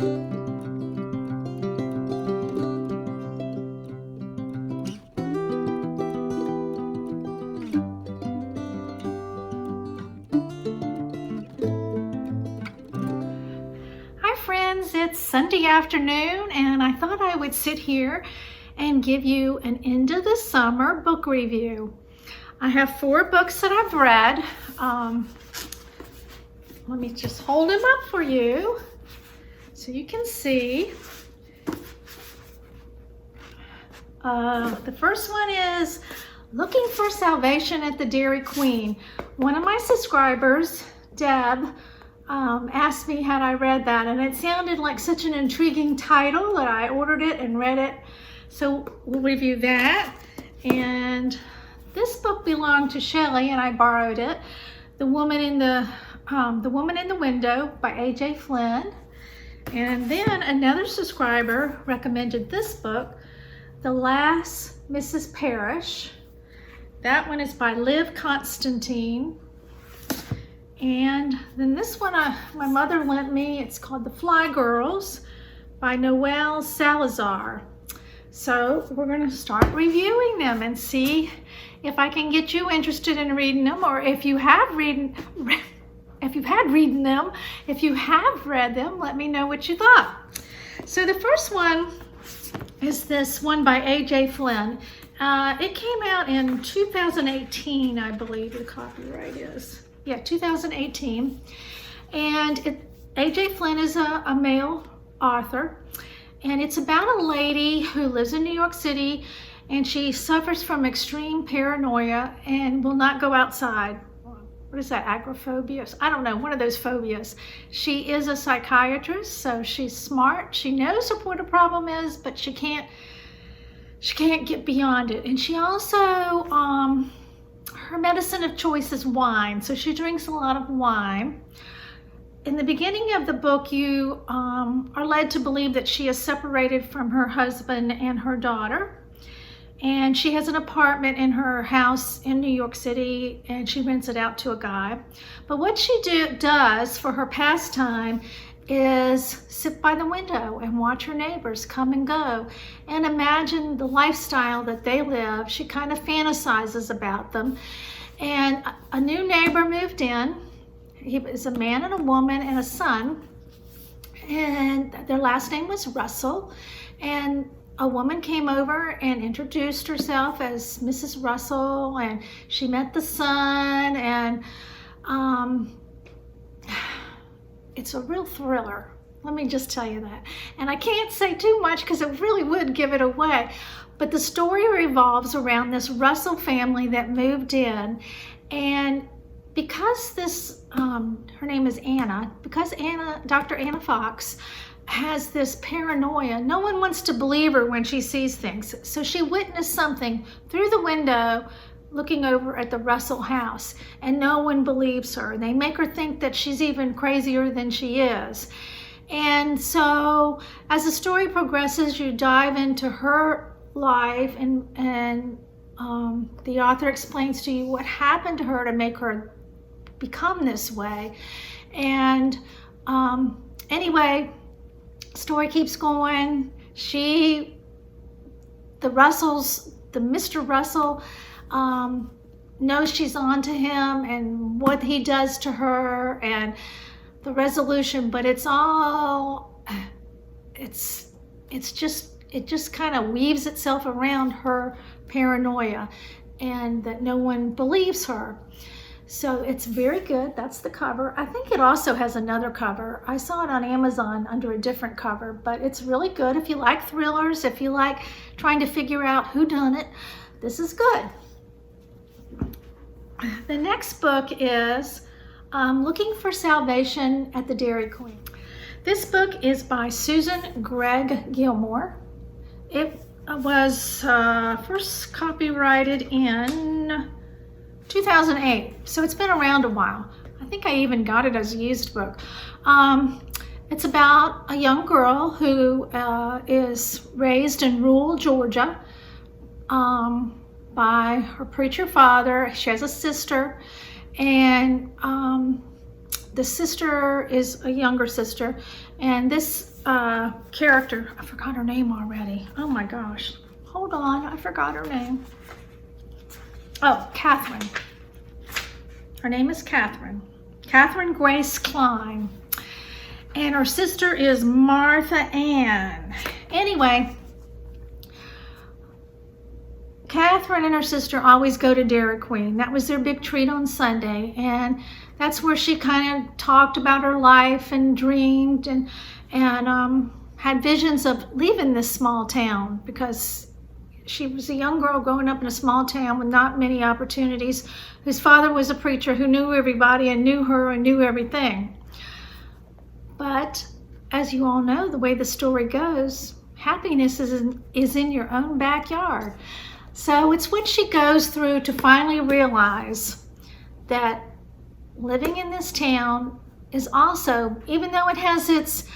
Hi friends, it's Sunday afternoon and I thought I would sit here and give you an end of the summer book review. I have 4 books that I've read. Let me just hold them up for you so you can see. The first one is Looking for Salvation at the Dairy Queen. One of my subscribers, Deb, asked me had I read that, and it sounded like such an intriguing title that I ordered it and read it. So we'll review that. And this book belonged to Shelley and I borrowed it. The Woman in the Window by A.J. Flynn. And then another subscriber recommended this book, The Last Mrs. Parrish. That one is by Liv Constantine. And then this one my mother lent me. It's called The Fly Girls by Noelle Salazar. So we're going to start reviewing them and see if I can get you interested in reading them, or if you have read them, let me know what you thought. So the first one is this one by A.J. Flynn. It came out in 2018, I believe the copyright is. Yeah, 2018. And A.J. Flynn is a male author. And it's about a lady who lives in New York City, and she suffers from extreme paranoia and will not go outside. What is that, agoraphobia? I don't know, one of those phobias. She is a psychiatrist, so she's smart. She knows what the problem is, but she can't get beyond it. And she also, her medicine of choice is wine, so she drinks a lot of wine. In the beginning of the book, you are led to believe that she is separated from her husband and her daughter. And she has an apartment in her house in New York City, and she rents it out to a guy. But what she does for her pastime is sit by the window and watch her neighbors come and go and imagine the lifestyle that they live. She kind of fantasizes about them. And a new neighbor moved in. He was a man and a woman and a son, and their last name was Russell. And a woman came over and introduced herself as Mrs. Russell, and she met the son, and it's a real thriller. Let me just tell you that. And I can't say too much because it really would give it away. But the story revolves around this Russell family that moved in, and because this, her name is Anna, because Dr. Anna Fox has this paranoia, no one wants to believe her when she sees things. So she witnessed something through the window looking over at the Russell house, and no one believes her. They make her think that she's even crazier than she is. And so as the story progresses, you dive into her life, and the author explains to you what happened to her to make her become this way. And anyway, story keeps going. Mr. Russell knows she's on to him and what he does to her and the resolution, but it just kind of weaves itself around her paranoia and that no one believes her. So it's very good. That's the cover. I think it also has another cover. I saw it on Amazon under a different cover, but it's really good. If you like thrillers, if you like trying to figure out who done it, this is good. The next book is Looking for Salvation at the Dairy Queen. This book is by Susan Gregg Gilmore. It was first copyrighted in 2008, so it's been around a while. I think I even got it as a used book. It's about a young girl who is raised in rural Georgia by her preacher father. She has a sister, and the sister is a younger sister, and this character. I forgot her name already. Oh my gosh. Hold on, I forgot her name. Oh, Catherine. Her name is Catherine. Catherine Grace Klein. And her sister is Martha Ann. Anyway, Catherine and her sister always go to Dairy Queen. That was their big treat on Sunday. And that's where she kind of talked about her life and dreamed and had visions of leaving this small town, because she was a young girl growing up in a small town with not many opportunities, whose father was a preacher who knew everybody and knew her and knew everything. But as you all know, the way the story goes, happiness is in your own backyard. So it's what she goes through to finally realize that living in this town is also, even though it has its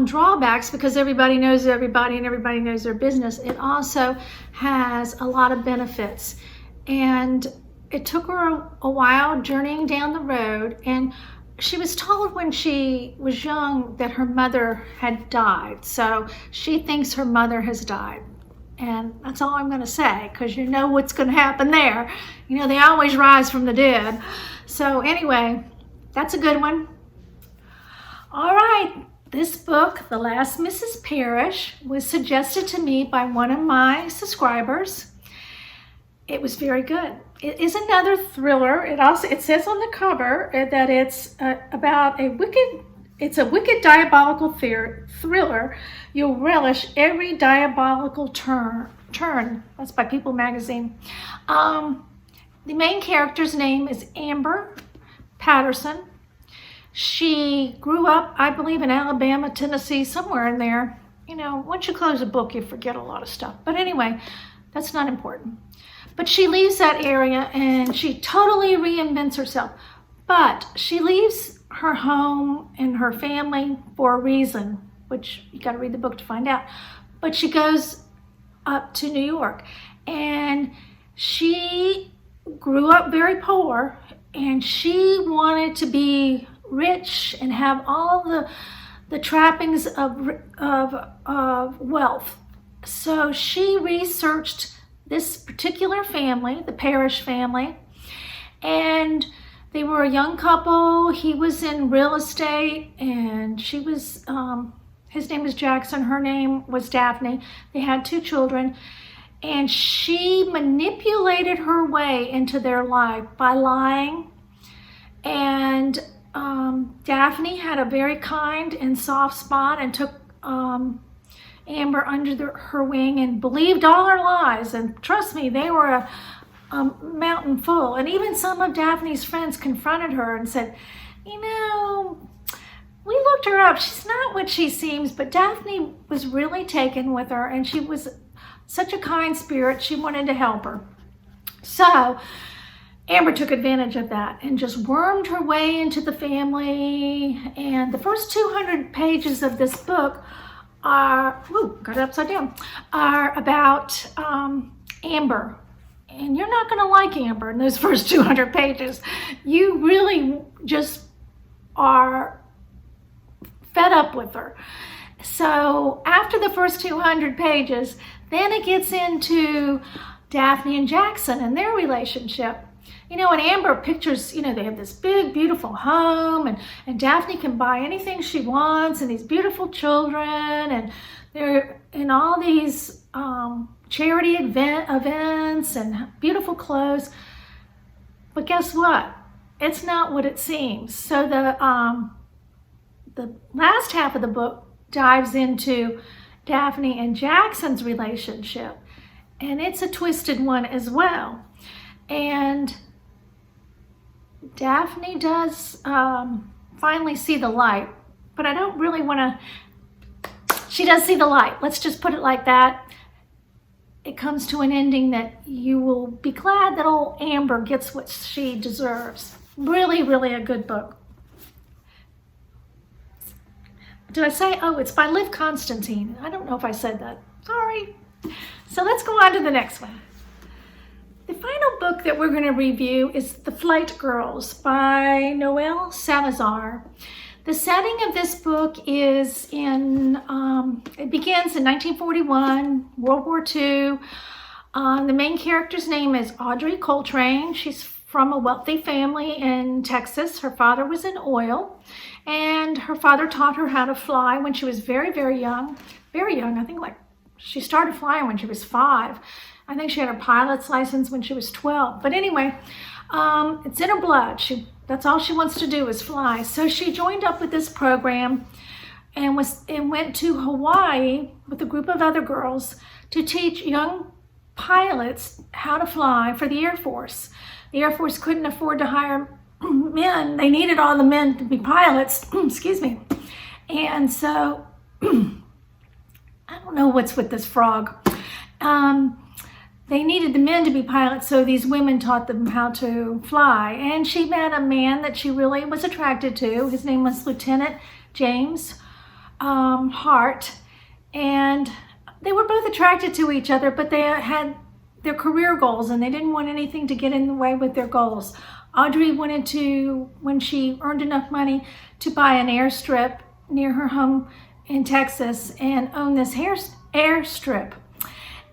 drawbacks, because everybody knows everybody and everybody knows their business, it also has a lot of benefits. And it took her a while journeying down the road, and she was told when she was young that her mother had died. So she thinks her mother has died. And that's all I'm going to say, because you know what's going to happen there. You know, they always rise from the dead. So anyway, that's a good one. All right. This book, The Last Mrs. Parrish, was suggested to me by one of my subscribers. It was very good. It is another thriller. It says on the cover that it's about a wicked diabolical thriller. You'll relish every diabolical turn. That's by People magazine. The main character's name is Amber Patterson. She grew up, I believe, in Alabama, Tennessee, somewhere in there. You know, once you close a book, you forget a lot of stuff. But anyway, that's not important. But she leaves that area and she totally reinvents herself. But she leaves her home and her family for a reason, which you got to read the book to find out. But she goes up to New York, and she grew up very poor, and she wanted to be rich and have all the trappings of wealth. So she researched this particular family, the Parrish family, and they were a young couple. He was in real estate, and she was, his name was Jackson, her name was Daphne. They had 2 children, and she manipulated her way into their life by lying. And Daphne had a very kind and soft spot and took Amber under her wing and believed all her lies. And trust me, they were a mountain full. And even some of Daphne's friends confronted her and said, you know, we looked her up. She's not what she seems. But Daphne was really taken with her, and she was such a kind spirit. She wanted to help her. So Amber took advantage of that and just wormed her way into the family. And the first 200 pages of this book are, got it upside down, are about Amber. And you're not going to like Amber in those first 200 pages. You really just are fed up with her. So after the first 200 pages, then it gets into Daphne and Jackson and their relationship. You know, and Amber pictures, you know, they have this big, beautiful home, and Daphne can buy anything she wants, and these beautiful children, and they're in all these charity events and beautiful clothes. But guess what? It's not what it seems. So the last half of the book dives into Daphne and Jackson's relationship, and it's a twisted one as well. And Daphne does finally see the light, but I don't really want to. She does see the light. Let's just put it like that. It comes to an ending that you will be glad that old Amber gets what she deserves. Really, really a good book. Did I say? Oh, it's by Liv Constantine. I don't know if I said that. Sorry. So let's go on to the next one. The final book that we're going to review is The Flight Girls by Noelle Salazar. The setting of this book is it begins in 1941, World War II. The main character's name is Audrey Coltrane. She's from a wealthy family in Texas. Her father was in oil, and her father taught her how to fly when she was very, very young. Very young. I think like she started flying when she was 5. I think she had her pilot's license when she was 12. But anyway, it's in her blood. That's all she wants to do is fly. So she joined up with this program and went to Hawaii with a group of other girls to teach young pilots how to fly for the Air Force. The Air Force couldn't afford to hire men. They needed all the men to be pilots. Excuse me. And so, I don't know what's with this frog. They needed the men to be pilots, so these women taught them how to fly. And she met a man that she really was attracted to. His name was Lieutenant James Hart. And they were both attracted to each other, but they had their career goals, and they didn't want anything to get in the way with their goals. Audrey wanted to, when she earned enough money, to buy an airstrip near her home in Texas and own this airstrip.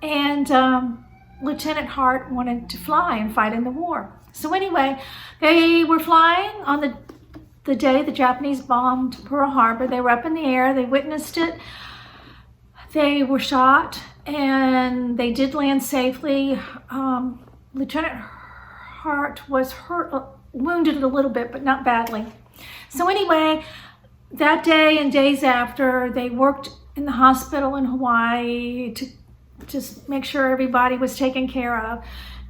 And Lieutenant Hart wanted to fly and fight in the war. So anyway, they were flying on the day the Japanese bombed Pearl Harbor. They were up in the air. They witnessed it. They were shot, and they did land safely. Lieutenant Hart was wounded a little bit, but not badly. So anyway, that day and days after, they worked in the hospital in Hawaii to just make sure everybody was taken care of.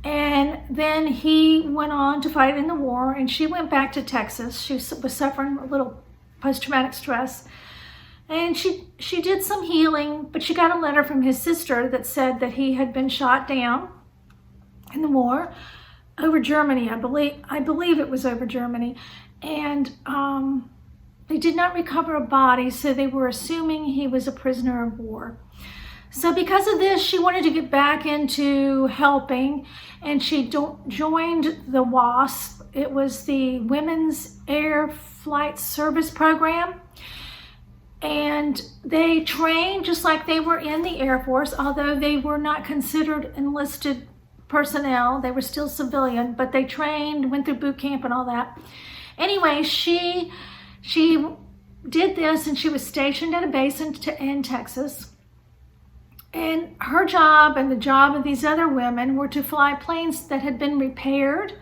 And then he went on to fight in the war, and she went back to Texas. She was suffering a little post-traumatic stress. And she did some healing, but she got a letter from his sister that said that he had been shot down in the war over Germany. I believe it was over Germany. And they did not recover a body, so they were assuming he was a prisoner of war. So because of this, she wanted to get back into helping, and she joined the WASP. It was the Women's Air Flight Service Program. And they trained just like they were in the Air Force, although they were not considered enlisted personnel. They were still civilian, but they trained, went through boot camp and all that. Anyway, she did this, and she was stationed at a base in Texas. And her job and the job of these other women were to fly planes that had been repaired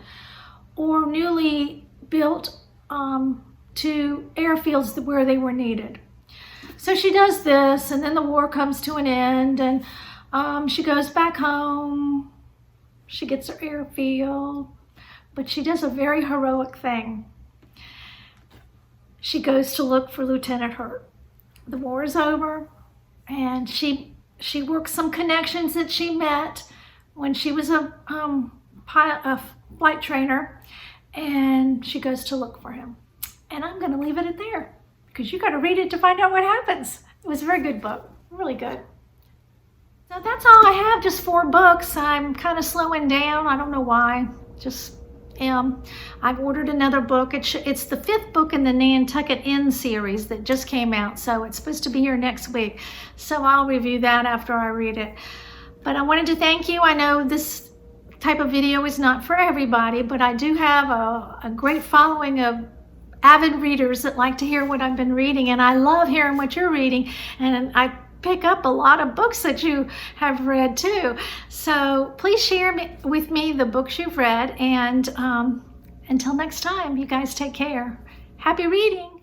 or newly built to airfields where they were needed. So she does this, and then the war comes to an end, and she goes back home. She gets her airfield, but she does a very heroic thing. She goes to look for Lieutenant Hart. The war is over, and she works some connections that she met when she was a flight trainer, and she goes to look for him. And I'm going to leave it at there, because you got to read it to find out what happens. It was a very good book, really good. So that's all I have, just 4 books. I'm kind of slowing down. I don't know why. Just I've ordered another book. It's the 5th book in the Nantucket Inn series that just came out, so it's supposed to be here next week. So I'll review that after I read it. But I wanted to thank you. I know this type of video is not for everybody, but I do have a great following of avid readers that like to hear what I've been reading, and I love hearing what you're reading, and I pick up a lot of books that you have read too. So please share with me the books you've read, and until next time, you guys take care. Happy reading.